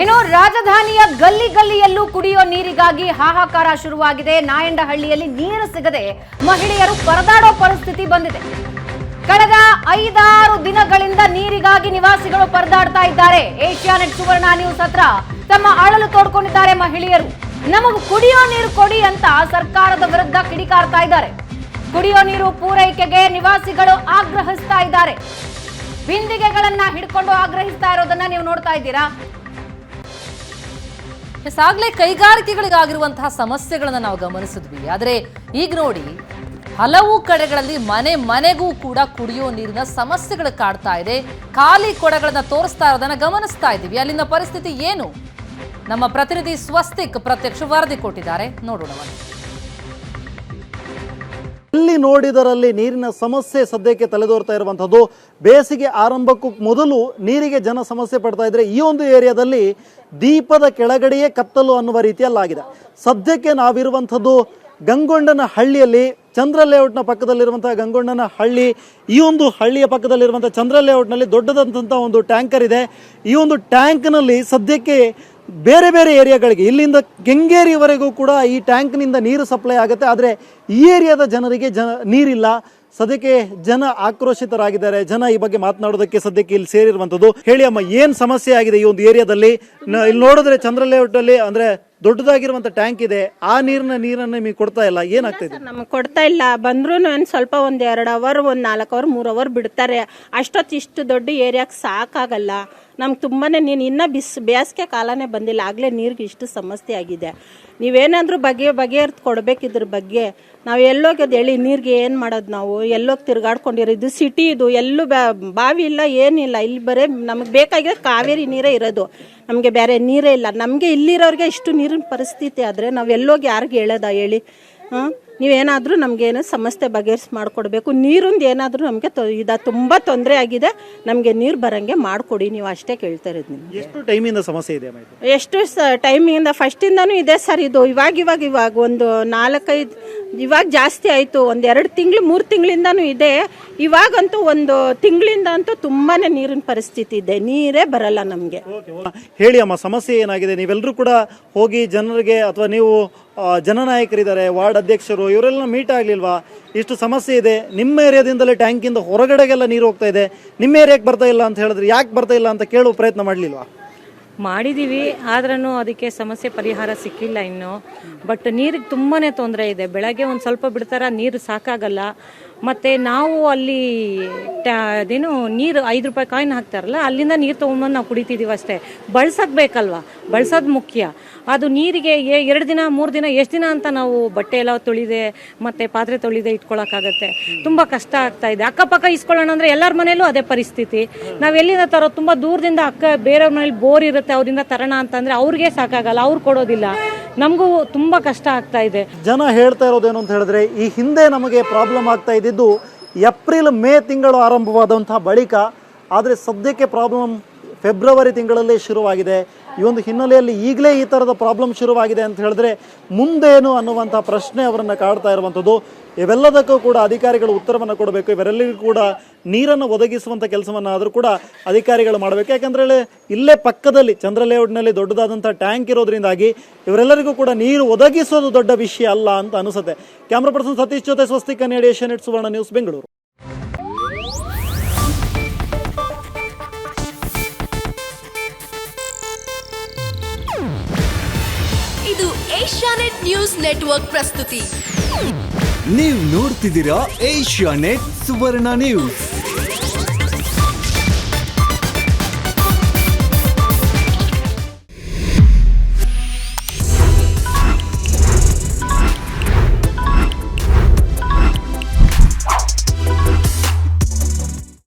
ಇನ್ನು ರಾಜಧಾನಿಯ ಗಲ್ಲಿ ಗಲ್ಲಿಯಲ್ಲೂ ಕುಡಿಯೋ ನೀರಿಗಾಗಿ ಹಾಹಾಕಾರ ಶುರುವಾಗಿದೆ. ನಾಯಂಡಹಳ್ಳಿಯಲ್ಲಿ ನೀರು ಸಿಗದೆ ಮಹಿಳೆಯರು ಪರದಾಡೋ ಪರಿಸ್ಥಿತಿ ಬಂದಿದೆ. ಕಳೆದ 5-6 ದಿನಗಳಿಂದ ನೀರಿಗಾಗಿ ನಿವಾಸಿಗಳು ಪರದಾಡ್ತಾ ಇದ್ದಾರೆ. ಏಷ್ಯಾನೆಟ್ ಸುವರ್ಣ ನ್ಯೂಸ್ ಹತ್ರ ತಮ್ಮ ಅಳಲು ತೋಡ್ಕೊಂಡಿದ್ದಾರೆ ಮಹಿಳೆಯರು. ನಮಗೆ ಕುಡಿಯೋ ನೀರು ಕೊಡಿ ಅಂತ ಸರ್ಕಾರದ ವಿರುದ್ಧ ಕಿಡಿಕಾರ್ತಾ ಇದ್ದಾರೆ. ಕುಡಿಯೋ ನೀರು ಪೂರೈಕೆಗೆ ನಿವಾಸಿಗಳು ಆಗ್ರಹಿಸ್ತಾ ಇದ್ದಾರೆ. ಬಿಂದಿಗೆಗಳನ್ನ ಹಿಡ್ಕೊಂಡು ಆಗ್ರಹಿಸ್ತಾ ಇರೋದನ್ನ ನೀವು ನೋಡ್ತಾ ಇದ್ದೀರಾ. ಆಗ್ಲೇ ಕೈಗಾರಿಕೆಗಳಿಗಾಗಿರುವಂತಹ ಸಮಸ್ಯೆಗಳನ್ನ ನಾವು ಗಮನಿಸಿದ್ವಿ. ಆದರೆ ಈಗ ನೋಡಿ, ಹಲವು ಕಡೆಗಳಲ್ಲಿ ಮನೆಗೂ ಕೂಡ ಕುಡಿಯೋ ನೀರಿನ ಸಮಸ್ಯೆಗಳು ಕಾಡ್ತಾ ಇದೆ. ಖಾಲಿ ಕೊಡಗಳನ್ನ ತೋರಿಸ್ತಾ ಇರೋದನ್ನ ಗಮನಿಸ್ತಾ ಇದ್ದೀವಿ. ಅಲ್ಲಿನ ಪರಿಸ್ಥಿತಿ ಏನು? ನಮ್ಮ ಪ್ರತಿನಿಧಿ ಸ್ವಸ್ತಿಕ್ ಪ್ರತ್ಯಕ್ಷ ವರದಿ ಕೊಟ್ಟಿದ್ದಾರೆ, ನೋಡೋಣ. ಎಲ್ಲಿ ನೋಡಿದರಲ್ಲಿ ನೀರಿನ ಸಮಸ್ಯೆ ಸದ್ಯಕ್ಕೆ ತಲೆದೋರ್ತಾ ಇರುವಂಥದ್ದು. ಬೇಸಿಗೆ ಆರಂಭಕ್ಕೂ ಮೊದಲು ನೀರಿಗೆ ಜನ ಸಮಸ್ಯೆ ಪಡ್ತಾ ಇದ್ರೆ, ಈ ಒಂದು ಏರಿಯಾದಲ್ಲಿ ದೀಪದ ಕೆಳಗಡೆಯೇ ಕತ್ತಲು ಅನ್ನುವ ರೀತಿಯಲ್ಲಾಗಿದೆ. ಸದ್ಯಕ್ಕೆ ನಾವಿರುವಂಥದ್ದು ಗಂಗೊಂಡನ ಹಳ್ಳಿಯಲ್ಲಿ, ಚಂದ್ರ ಲೇಔಟ್ನ ಪಕ್ಕದಲ್ಲಿರುವಂತಹ ಗಂಗೊಂಡನ ಹಳ್ಳಿ. ಈ ಒಂದು ಹಳ್ಳಿಯ ಪಕ್ಕದಲ್ಲಿರುವಂಥ ಚಂದ್ರ ಲೇಔಟ್ನಲ್ಲಿ ದೊಡ್ಡದಂತಹ ಒಂದು ಟ್ಯಾಂಕರ್ ಇದೆ. ಈ ಒಂದು ಟ್ಯಾಂಕ್ನಲ್ಲಿ ಸದ್ಯಕ್ಕೆ ಬೇರೆ ಬೇರೆ ಏರಿಯಾಗಳಿಗೆ, ಇಲ್ಲಿಂದ ಕೆಂಗೇರಿವರೆಗೂ ಕೂಡ ಈ ಟ್ಯಾಂಕ್ನಿಂದ ನೀರು ಸಪ್ಲೈ ಆಗುತ್ತೆ. ಆದರೆ ಈ ಏರಿಯಾದ ಜನರಿಗೆ ನೀರಿಲ್ಲ. ಸದ್ಯಕ್ಕೆ ಜನ ಆಕ್ರೋಶಿತರಾಗಿದ್ದಾರೆ. ಜನ ಈ ಬಗ್ಗೆ ಮಾತನಾಡೋದಕ್ಕೆ ಸದ್ಯಕ್ಕೆ ಇಲ್ಲಿ ಸೇರಿರುವಂಥದ್ದು. ಹೇಳಿ ಅಮ್ಮ, ಏನ್ ಸಮಸ್ಯೆ ಆಗಿದೆ ಈ ಒಂದು ಏರಿಯಾದಲ್ಲಿ? ಇಲ್ಲಿ ನೋಡಿದ್ರೆ ಚಂದ್ರ ಲೇಔಟ್ ಅಲ್ಲಿ ಅಂದ್ರೆ ದೊಡ್ಡದಾಗಿರುವಂತ ಟ್ಯಾಂಕ್ ಇದೆ, ಆ ನೀರನ್ನ ನಿಮಗೆ ಕೊಡ್ತಾ ಇಲ್ಲ. ಏನಾಗ್ತದೆ? ನಮಗೆ ಕೊಡ್ತಾ ಇಲ್ಲ. ಬಂದ್ರು ಸ್ವಲ್ಪ ಒಂದ್ 2 ಅವರ್, 4 ಅವರ್, 3 ಅವರ್ ಬಿಡ್ತಾರೆ. ಅಷ್ಟೊತ್ತು ಇಷ್ಟು ದೊಡ್ಡ ಏರಿಯಾಕ್ಕೆ ಸಾಕಾಗಲ್ಲ. ನಮ್ಗೆ ತುಂಬಾನೇ ಇನ್ನ ಬೇಸಿಗೆ ಕಾಲನೇ ಬಂದಿಲ್ಲ, ಆಗ್ಲೇ ನೀರಿಗೆ ಇಷ್ಟು ಸಮಸ್ಯೆ ಆಗಿದೆ. ನೀವೇನಾದ್ರೂ ಬಗೆಹರ್ದು ಕೊಡ್ಬೇಕು ಇದ್ರ ಬಗ್ಗೆ. ನಾವು ಎಲ್ಲೋಗ್ಯದ ಹೇಳಿ, ನೀರಿಗೆ ಏನ್ ಮಾಡೋದು? ನಾವು ಎಲ್ಲೋಗಿ ತಿರ್ಗಾಡ್ಕೊಂಡಿರೋ, ಇದು ಸಿಟಿ, ಇದು ಎಲ್ಲೂ ಬಾವಿ ಇಲ್ಲ, ಏನಿಲ್ಲ. ಇಲ್ಲಿ ಬರೇ ನಮಗೆ ಬೇಕಾಗಿರೋ ಕಾವೇರಿ ನೀರೇ ಇರೋದು. ನಮಗೆ ಬೇರೆ ನೀರೇ ಇಲ್ಲ. ನಮಗೆ ಇಲ್ಲಿರೋರಿಗೆ ಇಷ್ಟು ನೀರಿನ ಪರಿಸ್ಥಿತಿ ಆದರೆ ನಾವು ಎಲ್ಲೋಗಿ ಯಾರಿಗೆ ಹೇಳೋದ ಹೇಳಿ? ನೀವೇನಾದರೂ ನಮ್ಗೆ ಏನೋ ಸಮಸ್ಯೆ ಬಗೆಹರಿಸಿ ಮಾಡಿಕೊಡ್ಬೇಕು. ನೀರಿಂದ ಏನಾದರೂ ನಮಗೆ ತುಂಬ ತೊಂದರೆ ಆಗಿದೆ. ನಮಗೆ ನೀರು ಬರಂಗೆ ಮಾಡಿಕೊಡಿ, ನೀವು ಅಷ್ಟೇ ಕೇಳ್ತಾ ಇರೋದು. ನಿಮ್ಗೆ ಎಷ್ಟು ಟೈಮಿಂದ ಸಮಸ್ಯೆ ಇದೆ? ಎಷ್ಟು ಟೈಮಿಂದ ಫಸ್ಟಿಂದನೂ ಇದೆ ಸರ್. ಇದು ಇವಾಗ ಒಂದು 4-5, ಇವಾಗ ಜಾಸ್ತಿ ಆಯಿತು. 1-2 ತಿಂಗಳು 3 ತಿಂಗಳಿಂದನೂ ಇದೆ. ಇವಾಗಂತೂ 1 ತಿಂಗಳಿಂದ ಅಂತೂ ತುಂಬಾ ನೀರಿನ ಪರಿಸ್ಥಿತಿ ಇದೆ. ನೀರೇ ಬರಲ್ಲ ನಮಗೆ. ಹೇಳಿ ಅಮ್ಮ, ಸಮಸ್ಯೆ ಏನಾಗಿದೆ? ನೀವೆಲ್ಲರೂ ಕೂಡ ಹೋಗಿ ಜನರಿಗೆ, ಅಥವಾ ನೀವು ಜನನಾಯಕರಿದ್ದಾರೆ, ವಾರ್ಡ್ ಅಧ್ಯಕ್ಷರು, ಇವರೆಲ್ಲ ಮೀಟ್ ಆಗ್ಲಿಲ್ವಾ? ಇಷ್ಟು ಸಮಸ್ಯೆ ಇದೆ. ನಿಮ್ಮ ಏರಿಯಾದಿಂದಲೇ ಟ್ಯಾಂಕಿಂದ ಹೊರಗಡೆಗೆಲ್ಲ ನೀರು ಹೋಗ್ತಾ ಇದೆ, ನಿಮ್ಮ ಏರಿಯಾಕ್ಕೆ ಬರ್ತಾ ಇಲ್ಲ ಅಂತ ಹೇಳಿದ್ರೆ ಯಾಕೆ ಬರ್ತಾ ಇಲ್ಲ ಅಂತ ಕೇಳುವ ಪ್ರಯತ್ನ ಮಾಡಲಿಲ್ವಾ? ಮಾಡಿದ್ದೀವಿ, ಆದ್ರೂ ಅದಕ್ಕೆ ಸಮಸ್ಯೆ ಪರಿಹಾರ ಸಿಕ್ಕಿಲ್ಲ ಇನ್ನು. ಬಟ್ ನೀರಿಗೆ ತುಂಬಾ ತೊಂದರೆ ಇದೆ. ಬೆಳಗ್ಗೆ ಒಂದು ಸ್ವಲ್ಪ ಬಿಡ್ತಾರ, ನೀರು ಸಾಕಾಗಲ್ಲ. ಮತ್ತು ನಾವು ಅಲ್ಲಿ ಅದೇನು ನೀರು 5 ರೂಪಾಯಿ ಕಾಯಿನ್ ಹಾಕ್ತಾರಲ್ಲ, ಅಲ್ಲಿಂದ ನೀರು ತೊಗೊಂಡ್ಬಂದು ನಾವು ಕುಡಿತಿದ್ದೀವಿ ಅಷ್ಟೇ. ಬಳಸೋದು ಬೇಕಲ್ವ, ಬಳಸೋದು ಮುಖ್ಯ. ಅದು ನೀರಿಗೆ 2 ದಿನ 3 ದಿನ ಎಷ್ಟು ದಿನ ಅಂತ ನಾವು ಬಟ್ಟೆ ಎಲ್ಲ ತೊಳಿದೆ ಮತ್ತು ಪಾತ್ರೆ ತೊಳಿದೆ ಇಟ್ಕೊಳಕ್ಕಾಗತ್ತೆ. ತುಂಬ ಕಷ್ಟ ಆಗ್ತಾ ಇದೆ. ಅಕ್ಕಪಕ್ಕ ಇಸ್ಕೊಳ್ಳೋಣ ಅಂದರೆ ಎಲ್ಲರ ಮನೇಲೂ ಅದೇ ಪರಿಸ್ಥಿತಿ. ನಾವು ಎಲ್ಲಿಂದ ತರೋದು? ತುಂಬ ದೂರದಿಂದ ಬೇರೆಯವ್ರ ಮನೇಲಿ ಬೋರ್ ಇರುತ್ತೆ, ಅವರಿಂದ ತರೋಣ ಅಂತಂದರೆ ಅವ್ರಿಗೆ ಸಾಕಾಗಲ್ಲ, ಅವ್ರು ಕೊಡೋದಿಲ್ಲ. ನಮಗೂ ತುಂಬ ಕಷ್ಟ ಆಗ್ತಾ ಇದೆ. ಜನ ಹೇಳ್ತಾ ಇರೋದೇನು ಅಂತ ಹೇಳಿದ್ರೆ, ಈ ಹಿಂದೆ ನಮಗೆ ಪ್ರಾಬ್ಲಮ್ ಆಗ್ತಾ ಇದ್ದಿದ್ದು ಏಪ್ರಿಲ್ ಮೇ ತಿಂಗಳು ಆರಂಭವಾದಂತಹ ಬಳಿಕ. ಆದರೆ ಸದ್ಯಕ್ಕೆ ಪ್ರಾಬ್ಲಮ್ ಫೆಬ್ರವರಿ ತಿಂಗಳಲ್ಲೇ ಶುರುವಾಗಿದೆ. ಈ ಒಂದು ಹಿನ್ನೆಲೆಯಲ್ಲಿ ಈಗಲೇ ಈ ಥರದ ಪ್ರಾಬ್ಲಮ್ ಶುರುವಾಗಿದೆ ಅಂತ ಹೇಳಿದ್ರೆ ಮುಂದೇನು ಅನ್ನುವಂಥ ಪ್ರಶ್ನೆ ಅವರನ್ನು ಕಾಡ್ತಾ ಇರುವಂಥದ್ದು. ಇವೆಲ್ಲದಕ್ಕೂ ಕೂಡ ಅಧಿಕಾರಿಗಳು ಉತ್ತರವನ್ನು ಕೊಡಬೇಕು. ಇವರೆಲ್ಲರಿಗೂ ಕೂಡ ನೀರನ್ನು ಒದಗಿಸುವಂಥ ಕೆಲಸವನ್ನು ಆದರೂ ಕೂಡ ಅಧಿಕಾರಿಗಳು ಮಾಡಬೇಕು. ಯಾಕಂದರೆ ಇಲ್ಲೇ ಪಕ್ಕದಲ್ಲಿ ಚಂದ್ರ ಲೇಔಟ್ನಲ್ಲಿ ದೊಡ್ಡದಾದಂಥ ಟ್ಯಾಂಕ್ ಇರೋದ್ರಿಂದಾಗಿ ಇವರೆಲ್ಲರಿಗೂ ಕೂಡ ನೀರು ಒದಗಿಸೋದು ದೊಡ್ಡ ವಿಷಯ ಅಲ್ಲ ಅಂತ ಅನಿಸುತ್ತೆ. ಕ್ಯಾಮ್ರಾ ಪರ್ಸನ್ ಸತೀಶ್ ಜೊತೆ ಸ್ವಸ್ತಿಕ್ ಕನ್ನಡಿ, ಏಷ್ಯಾನೆಟ್ ಸುವರ್ಣ ನ್ಯೂಸ್, ಬೆಂಗಳೂರು. ಇದು ಏಷ್ಯಾನೆಟ್ ನ್ಯೂಸ್ ನೆಟ್ವರ್ಕ್ ಪ್ರಸ್ತುತಿ. ನೀವು ನೋಡ್ತಿದ್ದೀರಾ ಏಷ್ಯಾನೆಟ್ ಸುವರ್ಣ ನ್ಯೂಸ್.